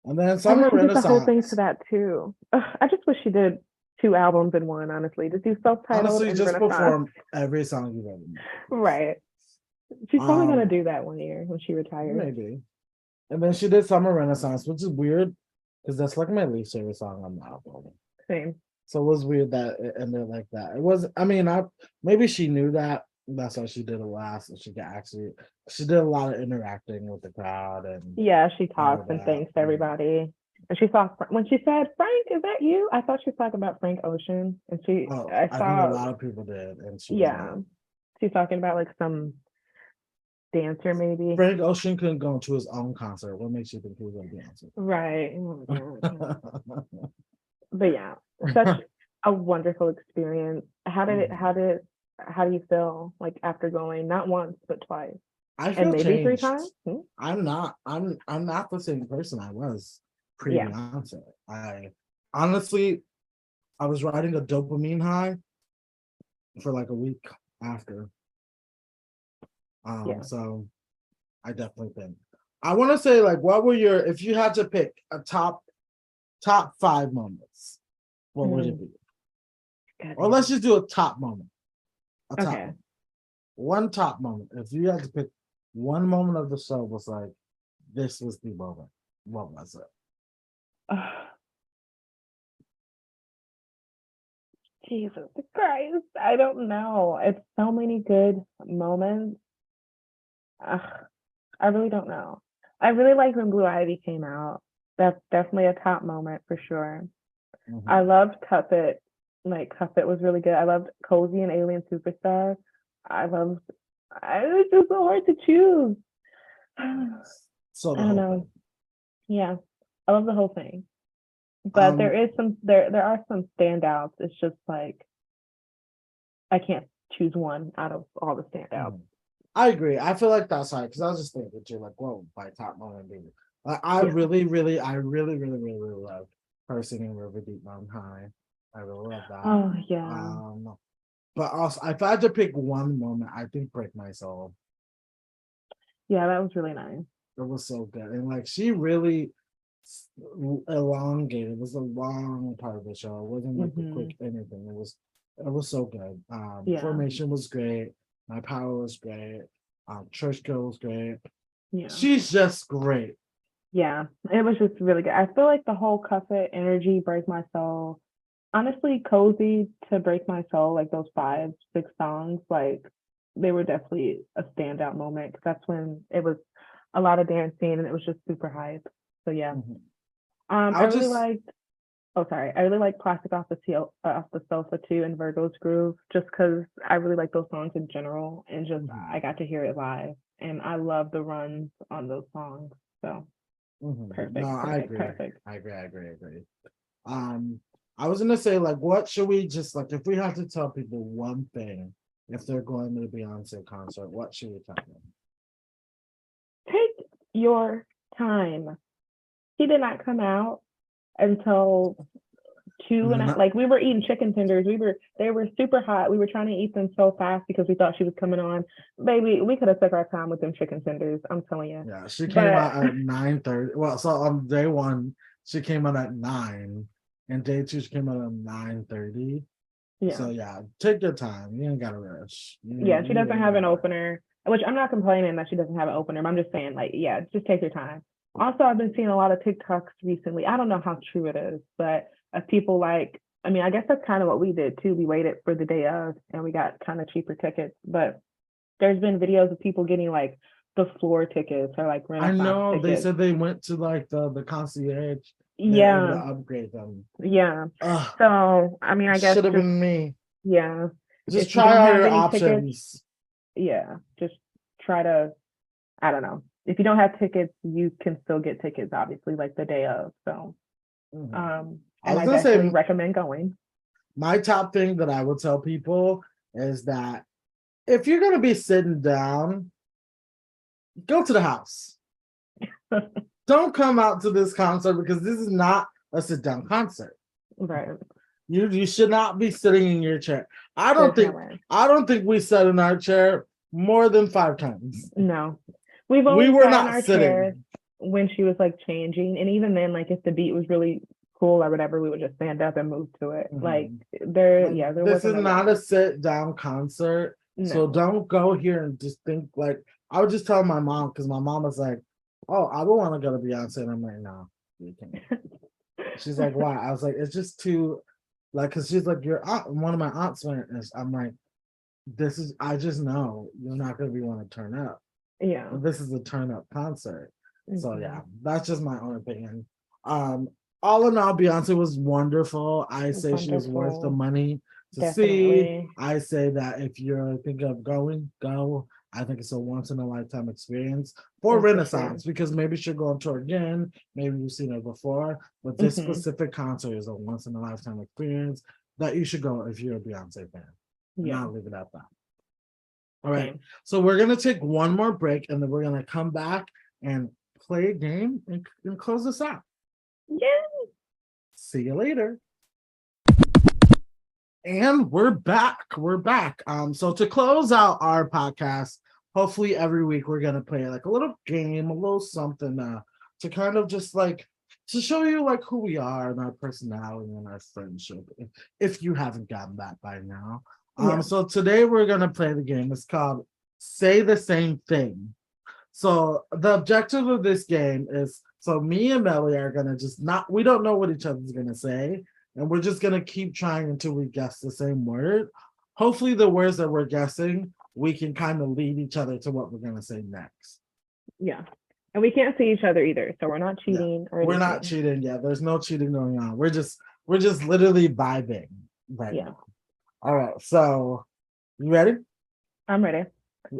And then I wish Summer she did the whole thing to Renaissance. that too. Ugh, I just wish she did 2 albums in one, honestly. Just do self-titled Honestly, and just Renaissance. perform every song you've ever made. Right. She's probably gonna Um, do that one year when she retires. maybe. And then she did Summer Renaissance, which is weird because that's like my least favorite song on the album. Same. So it was weird that it ended like that. It was, I mean, maybe she knew that. That's why she did it last. So she did a lot of interacting with the crowd and Yeah, she all talks of and that. thanks everybody. And she saw when she said, "Frank, is that you?" I thought she was talking about Frank Ocean, and Oh, I I think a saw, lot of people did, and she was yeah, not. she's talking about like some dancer maybe. Frank Ocean couldn't go to his own concert. What makes you think he was going to Right. Beyonce? But yeah, such a wonderful experience. Mhm. How do you feel like after going not once but twice I and feel maybe three changed. times? I'm not the same person I was pre Yeah. Beyonce. Honestly I was riding a dopamine high for like a week after. Yeah. So I definitely think I want to say like what were your if you had to pick a top 5 moments, what would it Mm, be? God Or let's damn. just do a top moment. A top Okay. moment. One top moment. If you had to pick one moment of the show was like this was the moment. What was it? Jesus Christ. I don't know. It's so many good moments. Ugh, I really don't know. I really like when Blue Ivy came out. That's definitely a top moment for sure. I Mhm. loved Cuff It. Like Cuff It was really good. I loved Cozy and Alien Superstar. I loved it's just so hard to choose. So I the don't whole thing. know. Yeah. I love the whole thing. But Um, there are some standouts. It's just like I can't choose one out of all the standouts. mhm. I agree. I feel like that's hard because I was just thinking too, like, whoa, by top moment being. Yeah. I really love her singing River Deep Mountain High. I really love that. Oh yeah. But also, if I had to pick one moment, I think Break My Soul. Yeah, that was really nice. It was so good. And like, she really elongated. It was a long part of the show. It wasn't like a Hmm. quick anything. It was so good. Yeah. Formation was great. My Power was great. Church Girl was great. Yeah. She's just great. Yeah. It was just really good. I feel like the whole Cuff It energy, Break My Soul, honestly, Cozy to Break My Soul, like those 5, 6 songs, like they were definitely a standout moment because that's when it was a lot of dancing and it was just super hype. So yeah. Mhm. I I'll really just liked. Oh, sorry. I really like Plastic Off the Sofa too, and Virgo's Groove, just because I really like those songs in general, and just I got to hear it live, and I love the runs on those songs. So No, perfect, I perfect, agree. perfect. I agree. I agree. I agree. I was gonna say, like, what should we just like if we have to tell people one thing if they're going to the Beyonce concert, what should we tell them? Take your time. He did not come out until two and No, like we were eating chicken tenders. They were super hot. We were trying to eat them so fast because we thought she was coming on. Baby, we could have took our time with them chicken tenders. I'm telling you. yeah, she came But out at 9:30. Well, so on day one, she came out at 9, and day two she came out at 9:30. yeah, So yeah, take your time. You ain't gotta rush. yeah, she You doesn't ain't have an gotta rush. opener, which I'm not complaining that she doesn't have an opener. But I'm just saying, like, yeah, just take your time. Also, I've been seeing a lot of TikToks recently. I don't know how true it is, but of people like, I mean, I guess that's kind of what we did too. We waited for the day of and we got kind of cheaper tickets. But there's been videos of people getting like the floor tickets or like I Renaissance know they tickets. said they went to like the concierge. They're able to Yeah, upgrade them. yeah. Ugh, So, I mean, I guess should have just, been me. yeah, Just if you try don't all have your any tickets, options. yeah, just try to, I don't know. If you don't have tickets, you can still get tickets, obviously, like the day of. So, I and was I gonna definitely say recommend going. my top thing that I will tell people is that if you're gonna be sitting down, go to the house. Don't come out to this concert because this is not a sit down concert. Right. You should not be sitting in your chair. There's no way. I don't think we sat in our chair more than 5 times. No. We've We only were sat in not our chairs sitting. when she was like changing. And even then, like if the beat was really cool or whatever, we would just stand up and move to it. Like there, Like, yeah, there this is wasn't a not lot. a sit down concert. So No. don't go here and just think like I would just tell my mom because my mom was like, "Oh, I would want to go to Beyonce," and I'm like, "No, you can't." She's like, "Why?" I was like, "It's just too like," because she's like, "Your aunt, one of my aunts went," and I'm like, "This is I just know you're not gonna be want to turn up. Yeah. This is a turn up concert." So Mhm. yeah, that's just my own opinion. Um, all in all, Beyonce was wonderful. I say she was worth the Wonderful. money to see. Definitely. I say that if you're thinking of going, go. I think it's a once in a lifetime experience for That's for sure. Renaissance because maybe she'll go on tour again. Maybe you've seen her before, but this Hmm. specific concert is a once in a lifetime experience that you should go if you're a Beyonce fan. And Yeah. I'll leave it at that. All right. Same. So we're gonna take one more break and then we're gonna come back and play a game and close this out. Yeah. See you later. And we're back. We're back. So to close out our podcast, hopefully every week we're gonna play like a little game, a little something to kind of just like to show you like who we are and our personality and our friendship. If you haven't gotten that by now. Yeah. So today we're gonna play the game. It's called Say the Same Thing. So the objective of this game is so me and Melly are gonna just not we don't know what each other's gonna say, and we're just gonna keep trying until we guess the same word. Hopefully, the words that we're guessing, we can kind of lead each other to what we're gonna say next. Yeah. And we can't see each other either, so we're not Yeah, cheating or we're not anything. cheating. Yeah, there's no cheating going on. We're just literally vibing right Yeah. now. All right, so you ready? I'm ready.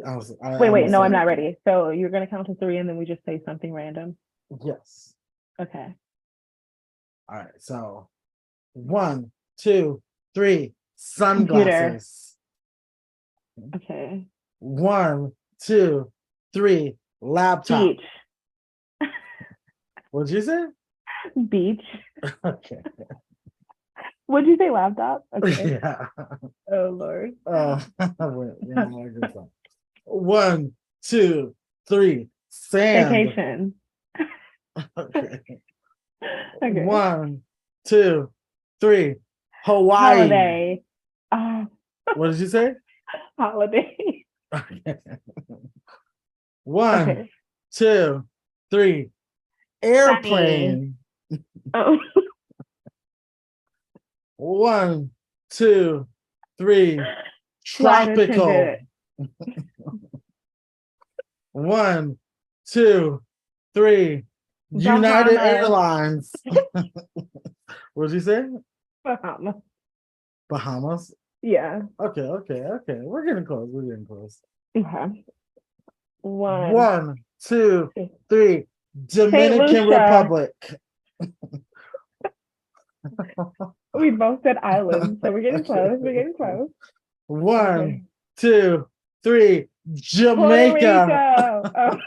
I Wait, almost no, I'm said not ready. So you're gonna count to three and then we just say something random. yes. Okay. All right, so 1, 2, 3. Computer. Sunglasses. Okay. 1, 2, 3. Laptop. Beach. What'd you say? Beach. Okay. Would you say laptop? Okay. Yeah. Oh Lord. Wait, yeah, I guess so. 1, 2, 3. Sand. Vacation. Okay. Okay. 1, 2, 3. Hawaii. Holiday. What did you say? Holiday. Okay. 1, Okay. 2, 3. Sunny. Airplane. Oh. 1, 2, 3. Flight Tropical. attendant. 1, 2, 3. United Bahamas. Airlines. What'd you say? Bahamas. Bahamas? Yeah. Okay. We're getting close. Okay. One. 1, 2, Two. 3. Saint Dominican Lucia. Republic. We both said islands, so we're getting close. We're getting close. 1, Okay. 2, 3. Puerto Jamaica. Rico.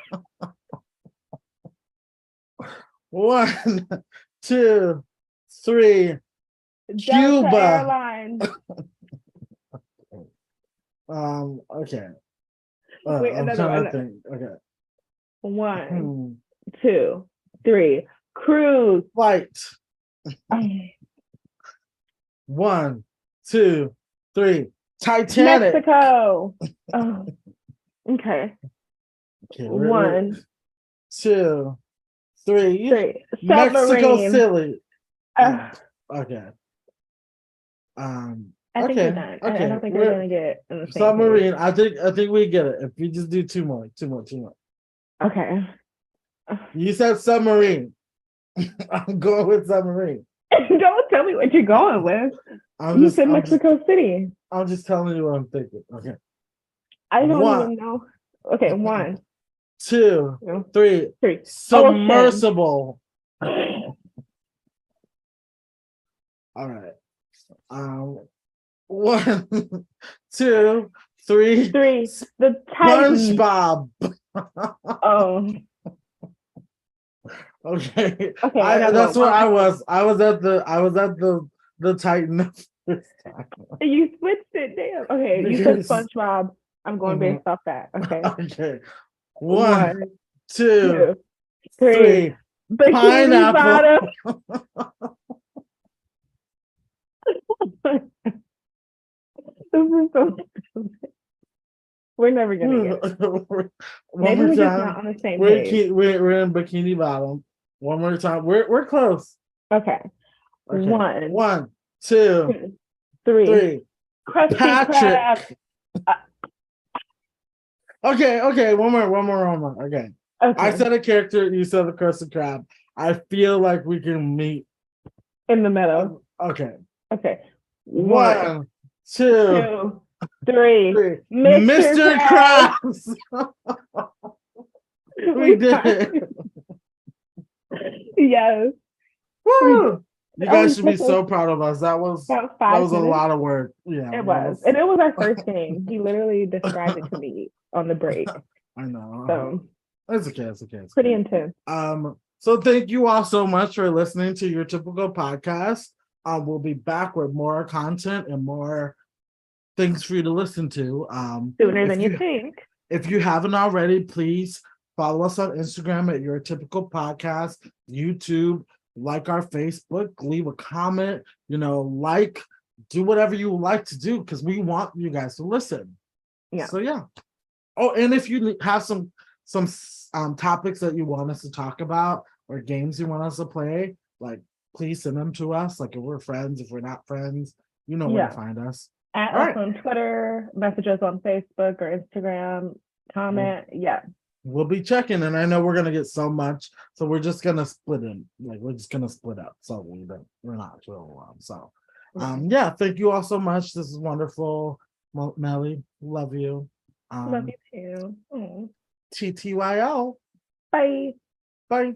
Oh. 1, 2, 3. Delta Cuba. Airlines. Okay. Wait, I'm another trying one. to think. Okay. 1, 2, 3. Cruise. Flight. Um, 1, 2, 3. Titanic. Mexico. Oh, okay. Okay, 1, 2, 3. 3. Mexico Submarine. City. Uh, Okay. I think we're done. I don't think we're gonna get in the same submarine. page. I think we get it. If we just do two more. Okay. You said submarine. I'm going with submarine. Don't tell me what you're going with. You said Mexico City. I'm just telling you what I'm thinking. Okay. I don't even know. Okay, 1, 2, 3. 3. Submersible. All right. 1, 2, 3. 3. The Titan. SpongeBob. Oh. Okay. Okay. That's where I was. I was at the Titan. You switched it. Damn. Okay. You said SpongeBob. I'm going based off that. Okay. Okay. 1, 2, 3. Bikini Pineapple. This is so stupid. We're never gonna get it. Maybe we're just not on the same page. We're in Bikini Bottom. One more time. We're close. Okay. 1, 2, 3. Krusty Patrick. Krab. Okay. One more. Okay. I said a character. You said the Krusty Krab. I feel like we can meet in the middle. Okay. 1, 2, 3. Mr. Krabs. We did it. Yes. Woo! You guys should be so proud of us. That was a lot of work. Yeah, it was. And it was our first game. He literally described it to me on the break. I know. So it's okay. Pretty intense. So thank you all so much for listening to Your Typical Podcast. We'll be back with more content and more things for you to listen to. Sooner than you think. If you haven't already, please follow us on Instagram at Your Typical Podcast, YouTube, like our Facebook, leave a comment, do whatever you would like to do because we want you guys to listen. Yeah. So yeah. Oh, and if you have some topics that you want us to talk about or games you want us to play, please send them to us. If we're friends, if we're not friends, you know where to find us. At us on Twitter, message us on Facebook or Instagram, comment. Yeah. We'll be checking, and I know we're gonna get so much, so we're just gonna split in. We're just gonna split up, so we're not real. So, yeah. Thank you all so much. This is wonderful, Melly. Love you. Love you too. TTYL. Bye. Bye.